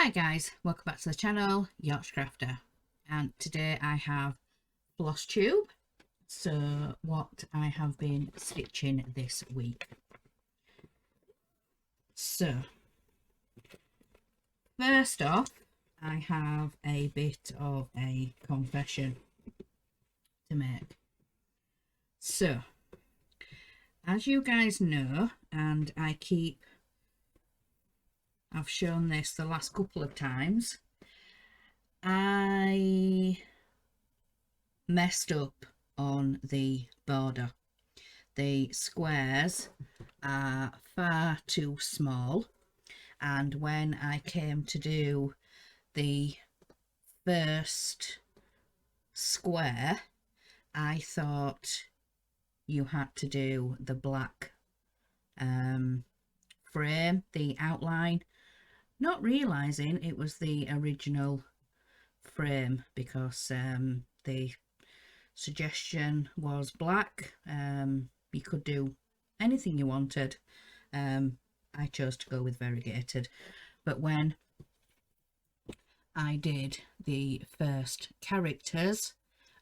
Hi guys, welcome back to the channel, Crafter, and today I have Flosstube. So what I have been stitching this week. So first off, I have a bit of a confession to make. So as you guys know, and I've shown this the last couple of times, I messed up on the border. The squares are far too small, and when I came to do the first square, I thought you had to do the black frame, the outline, not realizing it was the original frame, because the suggestion was black. You could do anything you wanted. I chose to go with variegated, but when I did the first characters,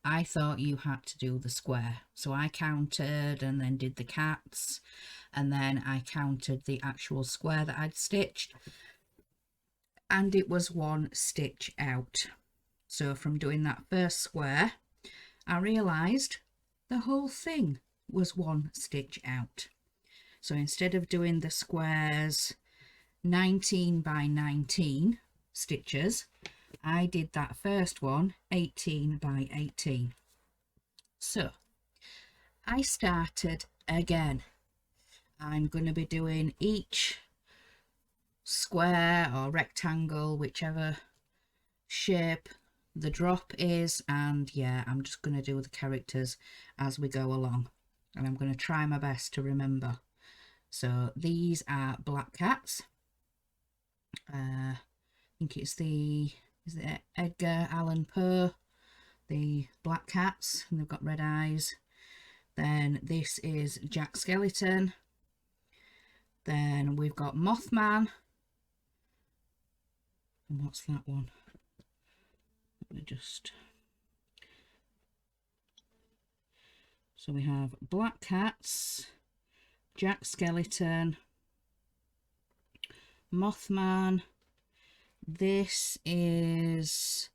I thought you had to do the square, so I counted and then did the cats, and then I counted the actual square that I'd stitched, and it was one stitch out. So from doing that first square, I realised the whole thing was one stitch out. So instead of doing the squares 19 by 19 stitches, I did that first one 18 by 18. So I started again. I'm going to be doing each square or rectangle, whichever shape the drop is, and yeah, I'm just going to do the characters as we go along, and I'm going to try my best to remember. So these are black cats. I think it's is it Edgar Allan Poe, the black cats, and they've got red eyes. Then this is Jack Skellington. Then we've got Mothman. And what's that one? Let me just... So we have black cats, Jack Skellington, Mothman. This is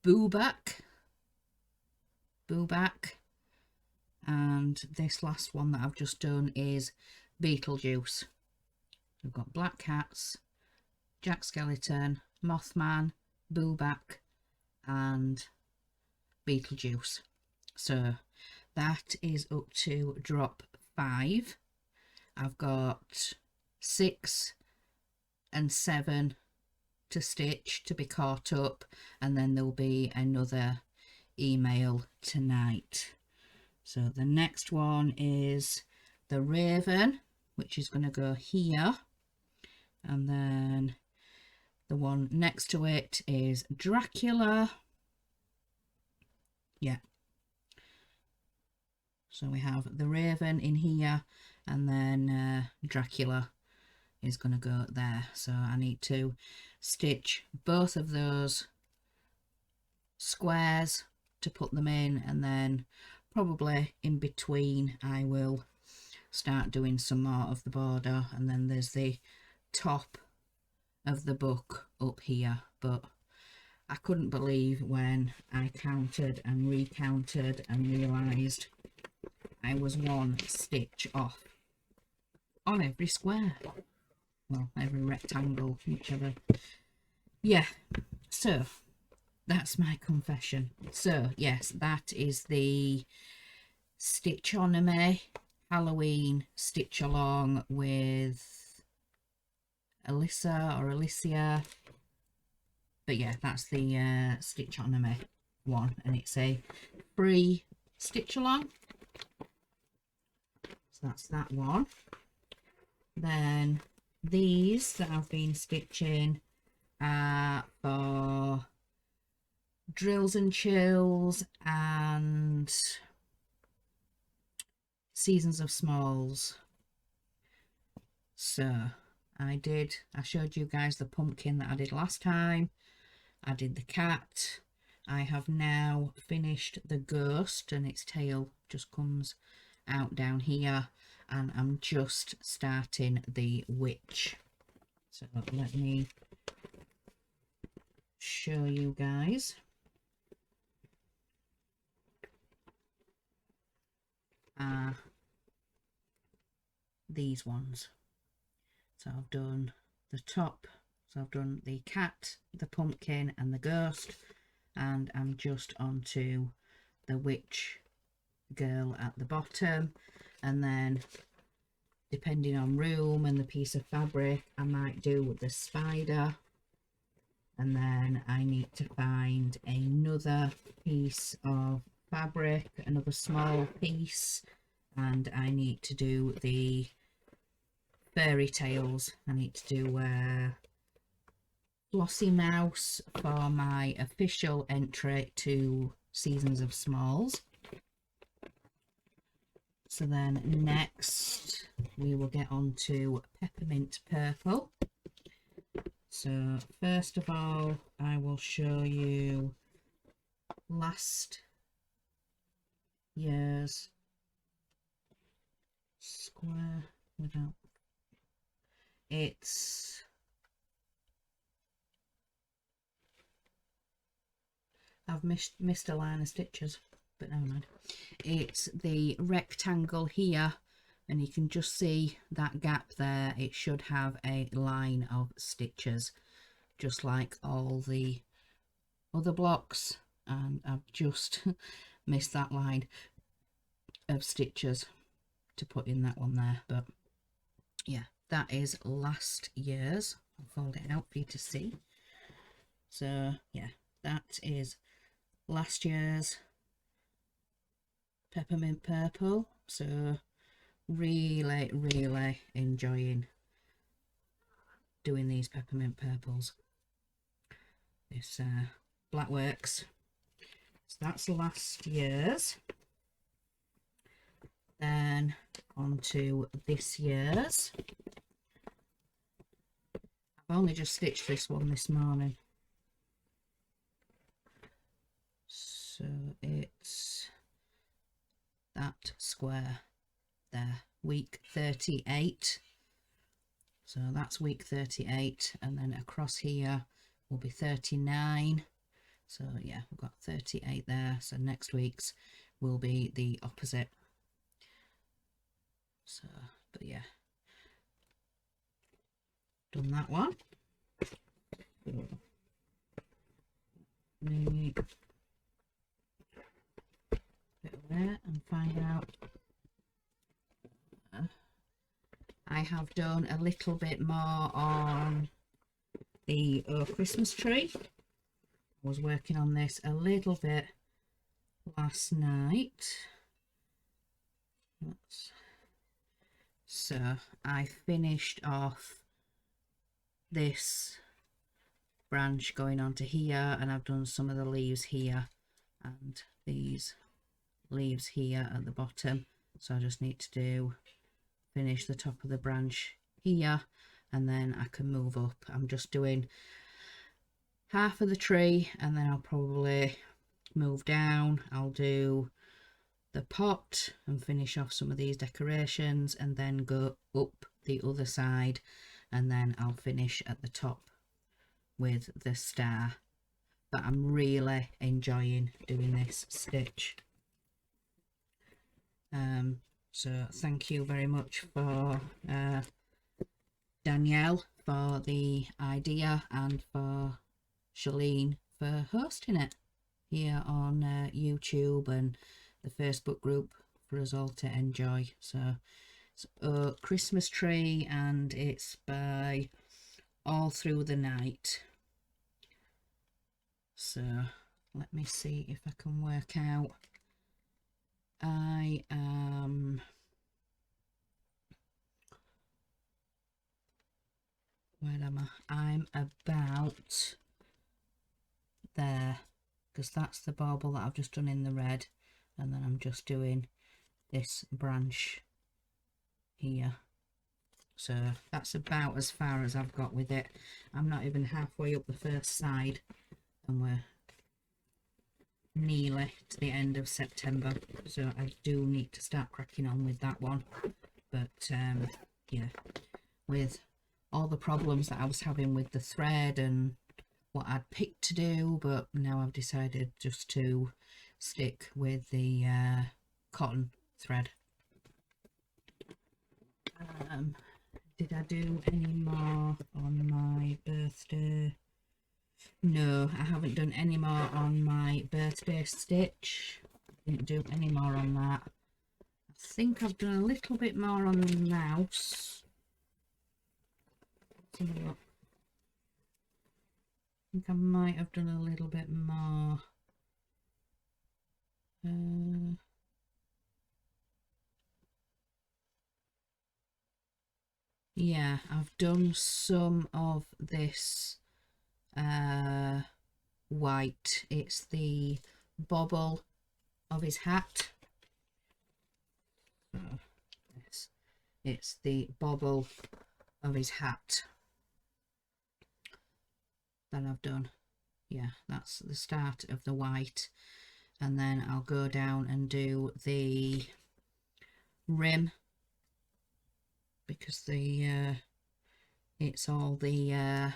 Booback, and this last one that I've just done is Beetlejuice. We've got black cats, Jack Skellington, Mothman, Booback, and Beetlejuice. So that is up to drop 5. I've got 6 and 7 to stitch to be caught up, and then there'll be another email tonight. So the next one is the Raven, which is going to go here, and then the one next to it is Dracula. Yeah, so we have the Raven in here, and then Dracula is going to go there. So I need to stitch both of those squares to put them in, and then probably in between I will start doing some more of the border, and then there's the top of the book up here. But I couldn't believe when I counted and recounted and realised I was one stitch off on every square. Well, every rectangle, whichever. Yeah, so that's my confession. So yes, that is the Stitchonomy Halloween stitch along with Alyssa or Alicia. But yeah, that's the Stitchonomy one, and it's a free stitch along. So that's that one. Then these that I've been stitching are for Drills and Chills and Seasons of Smalls. So I showed you guys the pumpkin that I did last time. I did the cat. I have now finished the ghost, and its tail just comes out down here, and I'm just starting the witch. So let me show you guys. These ones. So I've done the top, so I've done the cat, the pumpkin and the ghost, and I'm just onto the witch girl at the bottom. And then depending on room and the piece of fabric, I might do the spider, and then I need to find another piece of fabric, another small piece, and I need to do the fairy tales. I need to do Flossy Mouse for my official entry to Seasons of Smalls. So then next we will get on to Peppermint Purple. So first of all, I will show you last year's square without I've missed a line of stitches, but never mind. It's the rectangle here, and you can just see that gap there. It should have a line of stitches, just like all the other blocks, and I've just missed that line of stitches to put in that one there. But yeah, that is last year's. I'll fold it out for you to see. So yeah, that is last year's Peppermint Purple. So really enjoying doing these Peppermint Purples. This black works. So that's last year's. Then on to this year's. I've only just stitched this one this morning. So it's that square there, week 38. So that's week 38, and then across here will be 39. So yeah, we've got 38 there. So next week's will be the opposite. So, but yeah, done that one. Maybe bit there and find out. I have done a little bit more on the Christmas tree. I was working on this a little bit last night. So I finished off this branch going onto here, and I've done some of the leaves here and these leaves here at the bottom. So I just need to finish the top of the branch here, and then I can move up. I'm just doing half of the tree, and then I'll probably move down. I'll do the pot and finish off some of these decorations, and then go up the other side, and then I'll finish at the top with the star. But I'm really enjoying doing this stitch. So thank you very much for Danielle for the idea, and for Shalene for hosting it here on YouTube and the Facebook group for us all to enjoy. So it's a Christmas tree, and it's by All Through the Night. So let me see if I can work out. I am where am I? I'm about there, because that's the bauble that I've just done in the red, and then I'm just doing this branch here. So that's about as far as I've got with it. I'm not even halfway up the first side, and we're nearly to the end of September, so I do need to start cracking on with that one. But yeah, with all the problems that I was having with the thread and what I'd picked to do, but now I've decided just to stick with the cotton thread. Did I do any more on my birthday? No, I haven't done any more on my birthday stitch. Didn't do any more on that. I think I've done a little bit more on the mouse. Let's have a look. I think I might have done a little bit more. Yeah, I've done some of this white. It's the bobble of his hat. Oh, it's the bobble of his hat that I've done. Yeah, that's the start of the white, and then I'll go down and do the rim, because the it's all the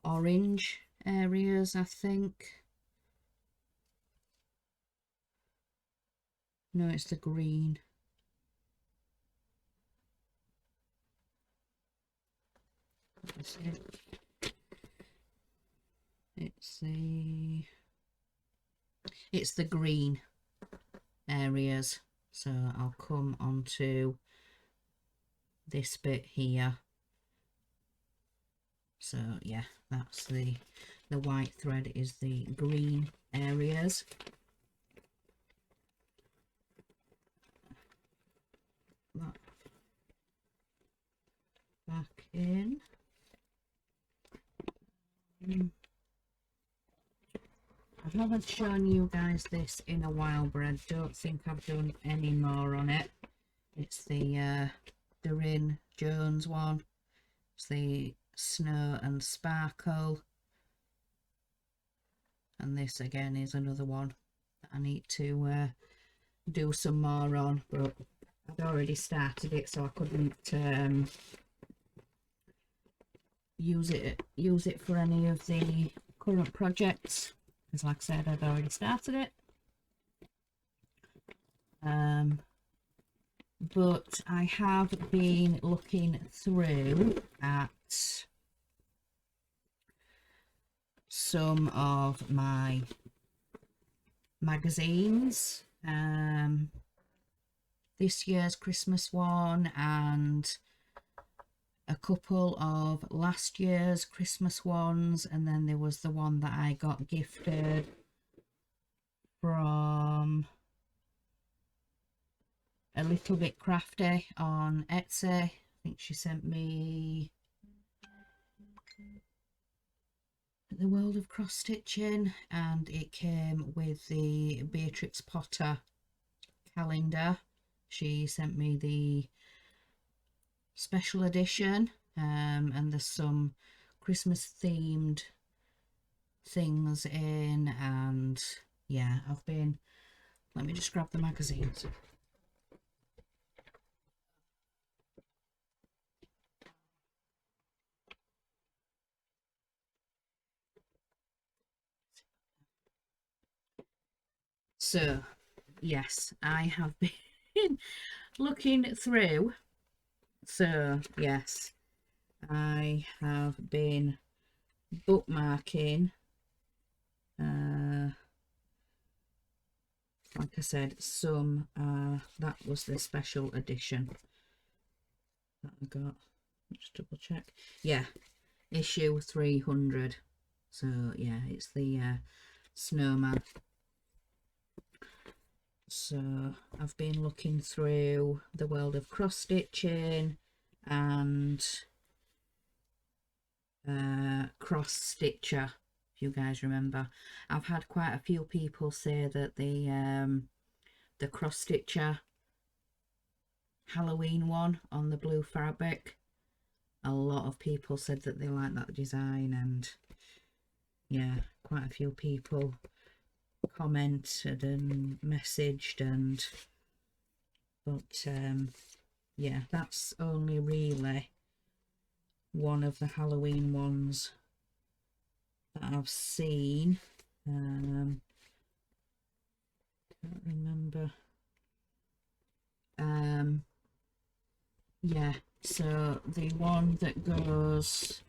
orange areas, I think. No, it's the green. That's it. It's the green areas. So I'll come onto this bit here. So yeah, that's the white thread is the green areas. That back in. I haven't shown you guys this in a while, but I don't think I've done any more on it. It's the Doreen Jones one. It's the Snow and Sparkle, and this again is another one that I need to do some more on, but I'd already started it, so I couldn't use it for any of the current projects, because like I said, I'd already started it. But I have been looking through at some of my magazines, this year's Christmas one and a couple of last year's Christmas ones, and then there was the one that I got gifted from A Little Bit Crafty on Etsy. I think she sent me The World of Cross Stitching, and it came with the Beatrix Potter calendar. She sent me the special edition, and there's some Christmas themed things in, and yeah, I've been, let me just grab the magazines. So yes, I have been looking through. So yes, I have been bookmarking, like I said, some that was the special edition that I got. Just double check. Yeah, issue 300. So yeah, it's the snowman. So I've been looking through The World of Cross Stitching and Cross Stitcher, if you guys remember. I've had quite a few people say that the Cross Stitcher Halloween one on the blue fabric. A lot of people said that they like that design, and yeah, quite a few people commented and messaged, and but yeah, that's only really one of the Halloween ones that I've seen. Can't remember. Yeah, so the one that goes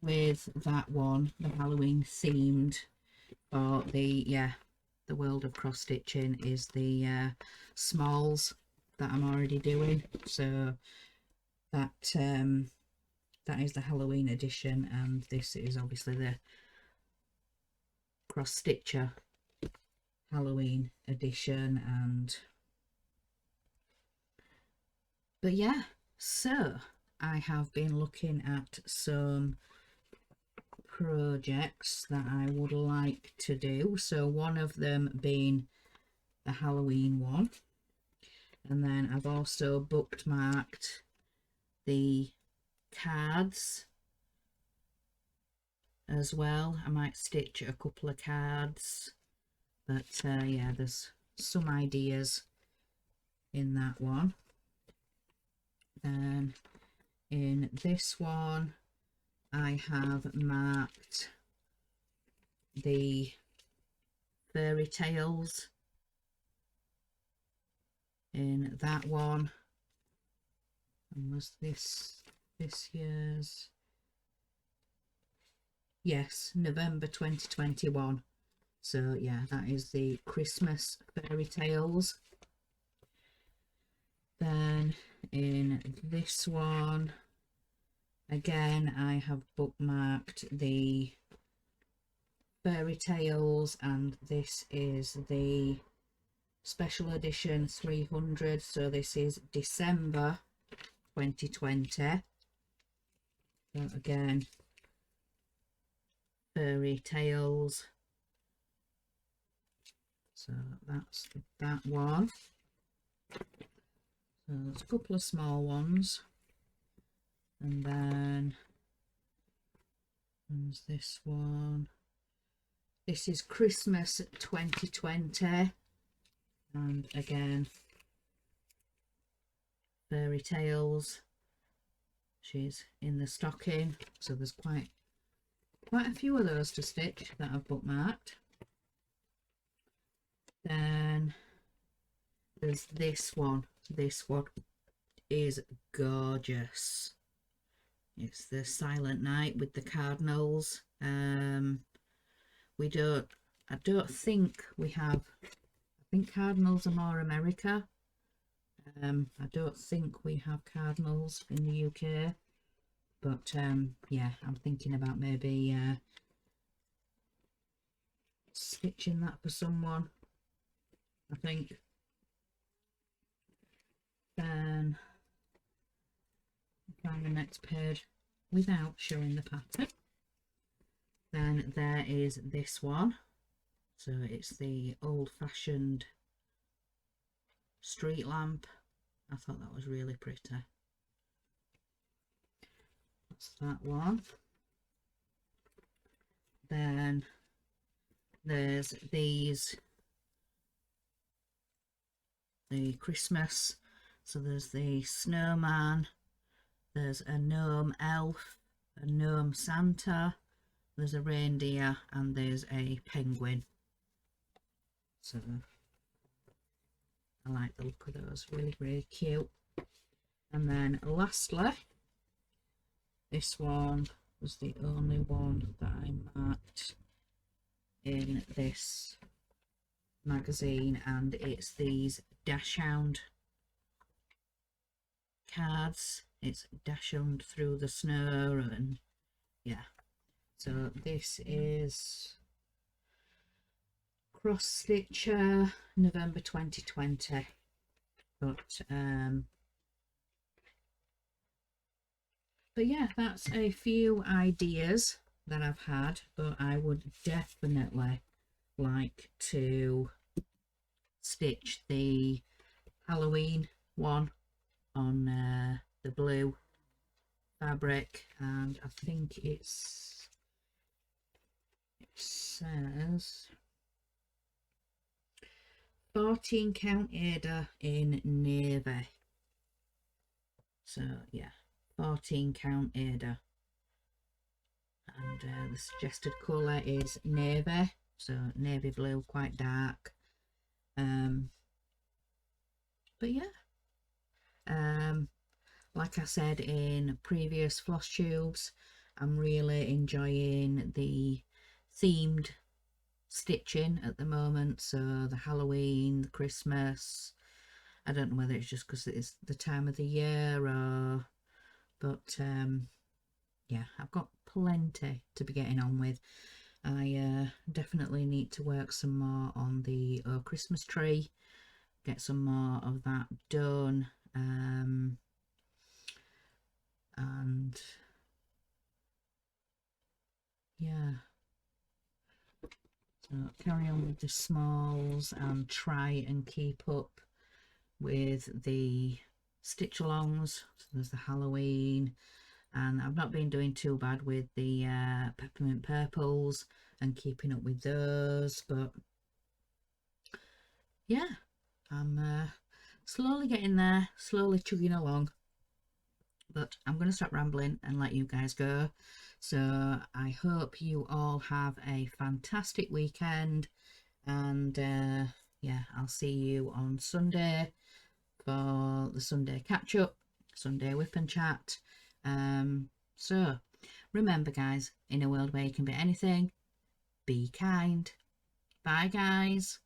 with that one, the Halloween themed, or the world of cross stitching, is the smalls that I'm already doing. So that that is the Halloween edition, and this is obviously the cross stitcher Halloween edition. And but yeah, so I have been looking at some projects that I would like to do. So one of them being the Halloween one, and then I've also bookmarked the cards as well. I might stitch a couple of cards, but yeah, there's some ideas in that one. Then in this one I have marked the fairy tales in that one. And was this year's? Yes, November 2021. So yeah, that is the Christmas fairy tales. Then in this one, again, I have bookmarked the fairy tales, and this is the special edition 300. So this is December 2020. So again, fairy tales. So that's that one. So there's a couple of small ones, and then there's this one. This is Christmas 2020, and again, fairy tales. She's in the stocking, so there's quite a few of those to stitch that I've bookmarked. Then there's this one. This one is gorgeous. It's the Silent Night with the Cardinals. I don't think we have, I think Cardinals are more America. I don't think we have Cardinals in the UK, but yeah, I'm thinking about maybe stitching that for someone, I think. Then find the next page without showing the pattern. Then there is this one. So it's the old-fashioned street lamp. I thought that was really pretty. That's that one. Then there's these, the Christmas. So there's the snowman, there's a gnome elf, a gnome Santa, there's a reindeer, and there's a penguin. So I like the look of those, really cute. And then lastly, this one was the only one that I marked in this magazine, and it's these Dachshund cards. It's Dachshund through the snow, and yeah, so this is cross stitcher November 2020. But yeah, that's a few ideas that I've had, but I would definitely like to stitch the Halloween one on the blue fabric, and I think it says 14 count Ada in navy. So yeah, 14 count Ada, and the suggested colour is navy, so navy blue, quite dark. But yeah, like I said in previous floss tubes, I'm really enjoying the themed stitching at the moment. So the Halloween, the Christmas, I don't know whether it's just because it's the time of the year, or but yeah, I've got plenty to be getting on with. I definitely need to work some more on the Christmas tree, get some more of that done, and yeah, so carry on with the smalls and try and keep up with the stitch alongs. So there's the Halloween, and I've not been doing too bad with the peppermint purples and keeping up with those, but yeah, I'm slowly getting there, slowly chugging along. But I'm going to stop rambling and let you guys go. So I hope you all have a fantastic weekend, and yeah, I'll see you on Sunday for the Sunday catch up, Sunday whip and chat. So remember guys, in a world where you can be anything, be kind. Bye guys.